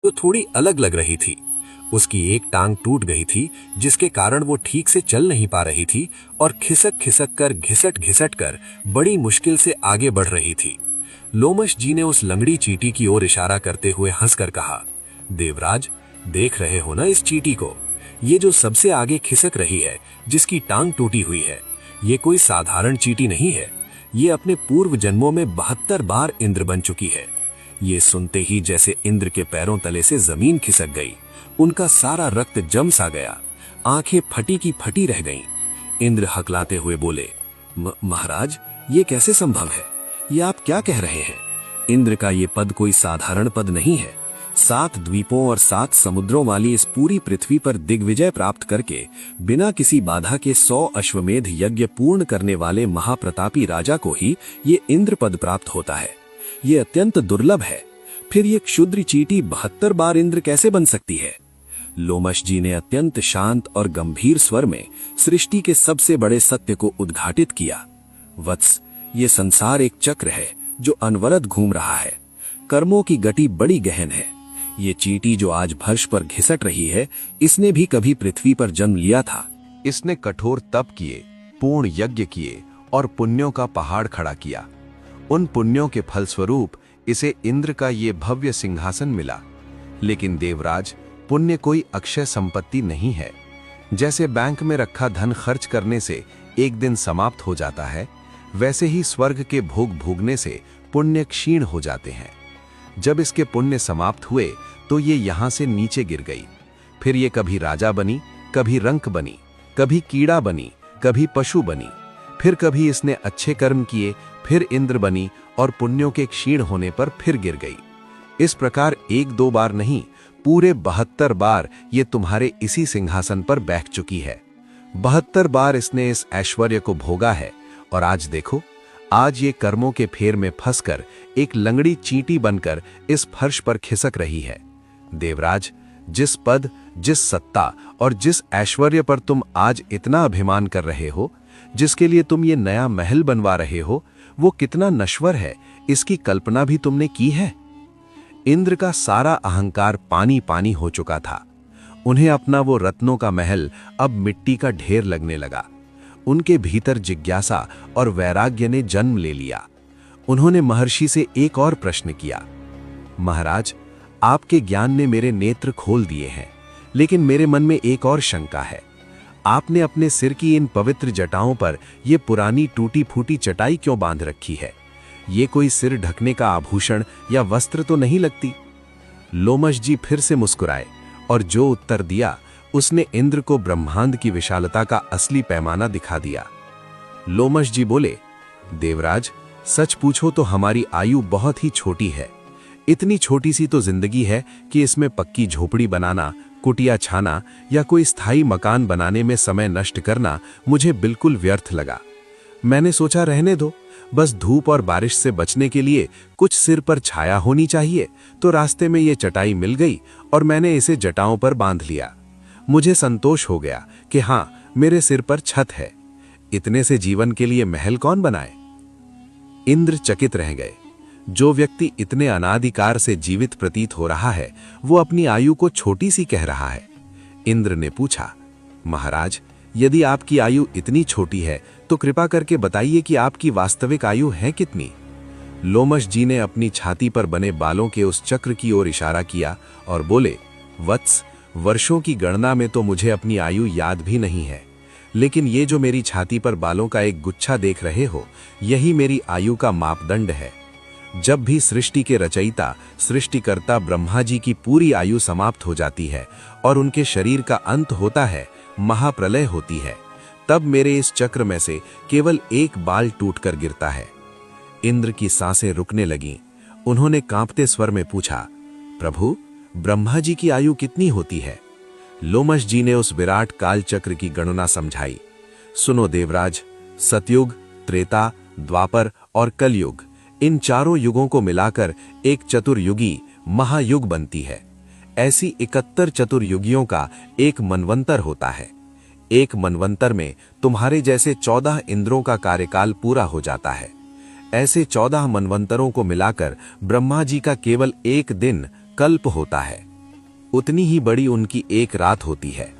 जो थोड़ी अलग लग रही थी। उसकी एक टांग टूट गई थी, जिसके कारण वो ठीक से चल नहीं पा रही थी और खिसक खिसक कर घिसट घिसट कर बड़ी मुश्किल से आगे बढ़ रही थी। लोमश जी ने उस लंगड़ी चींटी की ओर इशारा करते हुए हंसकर कहा, देवराज, देख रहे हो ना इस चींटी को? ये जो सबसे आगे खिसक रही है, जिसकी टांग टूटी हुई है, ये कोई साधारण चींटी नहीं है। ये अपने पूर्व जन्मों में 72 बार इंद्र बन चुकी है। ये सुनते ही जैसे इंद्र के पैरों तले से जमीन खिसक गई। उनका सारा रक्त जम सा गया, आंखें फटी की फटी रह गईं। इंद्र हकलाते हुए बोले, महाराज, ये कैसे संभव है? ये आप क्या कह रहे हैं? इंद्र का ये पद कोई साधारण पद नहीं है। 7 द्वीपों और 7 समुद्रों वाली इस पूरी पृथ्वी पर दिग्विजय प्राप्त करके बिना किसी बाधा के 100 अश्वमेध यज्ञ पूर्ण करने वाले महाप्रतापी राजा को ही ये इंद्र पद प्राप्त होता है। ये अत्यंत दुर्लभ है। फिर ये क्षुद्र चींटी 72 बार इंद्र कैसे बन सकती है? लोमश जी ने अत्यंत शांत और गंभीर स्वर में सृष्टि के सबसे बड़े सत्य को उद्घाटित किया। वत्स, ये संसार एक चक्र है जो अनवरत घूम रहा है। कर्मों की गति बड़ी गहन है। ये चींटी जो आज फर्श पर घिसट रही है, इसने भी कभी पृथ्वी पर जन्म लिया था। इसने कठोर तप किए, पूर्ण यज्ञ किए और पुण्यों का पहाड़ खड़ा किया। उन पुण्यों के फलस्वरूप इसे इंद्र का ये भव्य सिंहासन मिला। लेकिन देवराज, पुण्य कोई अक्षय संपत्ति नहीं है। जैसे बैंक में रखा धन खर्च करने से एक दिन समाप्त हो जाता है, वैसे ही स्वर्ग के भोग भोगने से पुण्य क्षीण हो जाते हैं। जब इसके पुण्य समाप्त हुए तो ये यहां से नीचे गिर गई। फिर ये कभी राजा बनी, कभी रंक बनी, कभी कीड़ा बनी, कभी पशु बनी। फिर कभी इसने अच्छे कर्म किए, फिर इंद्र बनी और पुण्यों के क्षीण होने पर फिर गिर गई। इस प्रकार 1-2 बार नहीं, पूरे 72 बार ये तुम्हारे इसी सिंहासन पर बैठ चुकी है। 72 बार इसने इस ऐश्वर्य को भोगा है और आज देखो, आज ये कर्मों के फेर में फंसकर एक लंगड़ी चींटी बनकर इस फर्श पर खिसक रही है। देवराज, जिस पद, जिस सत्ता और जिस ऐश्वर्य पर तुम आज इतना अभिमान कर रहे हो, जिसके लिए तुम ये नया महल बनवा रहे हो, वो कितना नश्वर है, इसकी कल्पना भी तुमने की है? इंद्र का सारा अहंकार पानी पानी हो चुका था। उन्हें अपना वो रत्नों का महल अब मिट्टी का ढेर लगने लगा। उनके भीतर जिज्ञासा और वैराग्य ने जन्म ले लिया। उन्होंने महर्षि से एक और प्रश्न किया, महाराज, आपके ज्ञान ने मेरे नेत्र खोल दिए हैं, लेकिन मेरे मन में एक और शंका है। आपने अपने सिर की इन पवित्र जटाओं पर यह पुरानी टूटी फूटी चटाई क्यों बांध रखी है? ये कोई सिर ढकने का आभूषण या वस्त्र तो नहीं लगती? लोमश जी फिर से मुस्कुराए और जो उत्तर दिया उसने इंद्र को ब्रह्मांड की विशालता का असली पैमाना दिखा दिया। लोमश जी बोले, देवराज, सच पूछो तो हमारी आयु बहुत ही छोटी है। इतनी छोटी सी तो जिंदगी है कि इसमें पक्की झोपड़ी बनाना, कुटिया छाना या कोई स्थायी मकान बनाने में समय नष्ट करना मुझे बिल्कुल व्यर्थ लगा। मैंने सोचा रहने दो, बस धूप और बारिश से बचने के लिए कुछ सिर पर छाया होनी चाहिए, तो रास्ते में ये चटाई मिल गई और मैंने इसे जटाओं पर बांध लिया। मुझे संतोष हो गया कि हाँ, मेरे सिर पर छत है। इतने से जीवन के लिए महल कौन बनाए? इंद्र चकित रह गए। जो व्यक्ति इतने अनादिकाल से जीवित प्रतीत हो रहा है, वो अपनी आयु को छोटी सी कह रहा है। इंद्र ने पूछा, महाराज, यदि आपकी आयु इतनी छोटी है तो कृपा करके बताइए कि आपकी वास्तविक आयु है कितनी? लोमश जी ने अपनी छाती पर बने बालों के उस चक्र की ओर इशारा किया और बोले, वत्स, वर्षों की गणना में तो मुझे अपनी आयु याद भी नहीं है, लेकिन ये जो मेरी छाती पर बालों का एक गुच्छा देख रहे हो, यही मेरी आयु का मापदंड है। जब भी सृष्टि के रचयिता, सृष्टिकर्ता ब्रह्मा जी की पूरी आयु समाप्त हो जाती है और उनके शरीर का अंत होता है, महाप्रलय होती है, तब मेरे इस चक्र में से केवल एक बाल टूटकर गिरता है। इंद्र की सांसें रुकने लगीं। उन्होंने कांपते स्वर में पूछा, प्रभु, ब्रह्मा जी की आयु कितनी होती है? लोमश जी ने उस विराट काल चक्र की गणना समझाई। सुनो देवराज, सतयुग, त्रेता, द्वापर और कलयुग, इन चारों युगों को मिलाकर एक चतुर्युगी महायुग बनती है। ऐसी 71 चतुर्युगियों का एक मनवंतर होता है। एक मनवंतर में तुम्हारे जैसे 14 इंद्रों का कार्यकाल पूरा हो जाता है। ऐसे 14 मनवंतरों को मिलाकर ब्रह्मा जी का केवल एक दिन कल्प होता है। उतनी ही बड़ी उनकी एक रात होती है।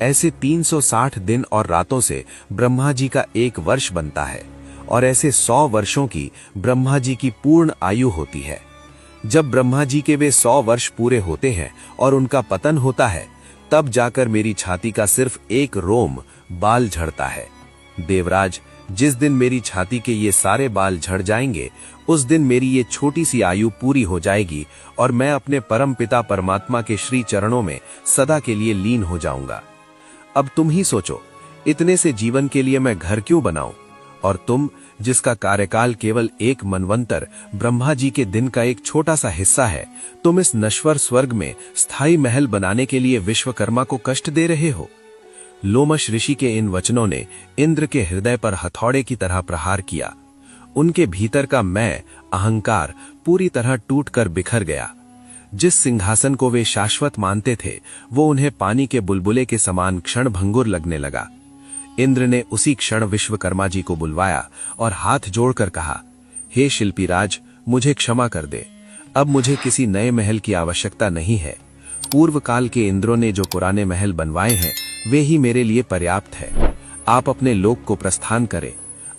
ऐसे 360 दिन और रातों से ब्रह्मा जी का एक वर्ष बनता है और ऐसे 100 वर्षों की ब्रह्मा जी की पूर्ण आयु होती है। जब ब्रह्मा जी के वे 100 वर्ष पूरे होते हैं और उनका पतन होता है, तब जाकर मेरी छाती का सिर्फ एक रोम बाल झड़ता है। देवराज, जिस दिन मेरी छाती के ये सारे बाल झड़ जाएंगे, उस दिन मेरी ये छोटी सी आयु पूरी हो जाएगी और मैं अपने परम पिता परमात्मा के श्री चरणों में सदा के लिए लीन हो जाऊंगा। अब तुम ही सोचो, इतने से जीवन के लिए मैं घर क्यों बनाऊं? और तुम, जिसका कार्यकाल केवल एक मनवंतर ब्रह्मा जी के दिन का एक छोटा सा हिस्सा है, तुम इस नश्वर स्वर्ग में स्थायी महल बनाने के लिए विश्वकर्मा को कष्ट दे रहे हो। लोमश ऋषि के इन वचनों ने इंद्र के हृदय पर हथौड़े की तरह प्रहार किया। उनके भीतर का मैं, अहंकार पूरी तरह टूटकर बिखर गया। जिस सिंहासन को वे शाश्वत मानते थे, वो उन्हें पानी के बुलबुले के समान क्षण भंगुर लगने लगा। इंद्र ने उसी क्षण विश्वकर्मा जी को बुलवाया और हाथ जोड़कर कहा, हे शिल्पीराज, मुझे क्षमा कर दे। अब मुझे किसी नए महल की आवश्यकता नहीं है। पूर्व काल के इंद्रों ने जो पुराने महल बनवाए हैं, वे ही मेरे लिए पर्याप्त है। आप अपने लोक को प्रस्थान करें।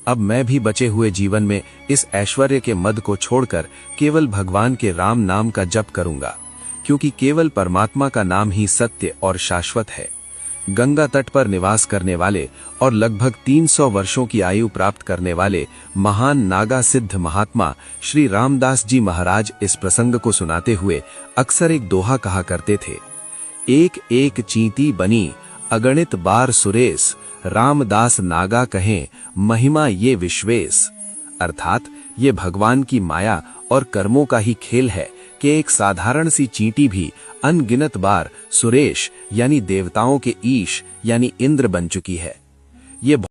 अब मैं भी बचे हुए जीवन में इस ऐश्वर्य के मद को छोड़कर केवल भगवान के राम नाम का जप करूंगा, क्योंकि केवल परमात्मा का नाम ही सत्य और शाश्वत है। गंगा तट पर निवास करने वाले और लगभग 300 वर्षों की आयु प्राप्त करने वाले महान नागा सिद्ध महात्मा श्री रामदास जी महाराज इस प्रसंग को सुनाते हुए अक्सर एक दोहा कहा करते थे, एक एक चींटी बनी अगणित बार सुरेश, रामदास नागा कहें महिमा ये विश्वेश। अर्थात ये भगवान की माया और कर्मों का ही खेल है कि एक साधारण सी चींटी भी अनगिनत बार सुरेश यानी देवताओं के ईश यानी इंद्र बन चुकी है। ये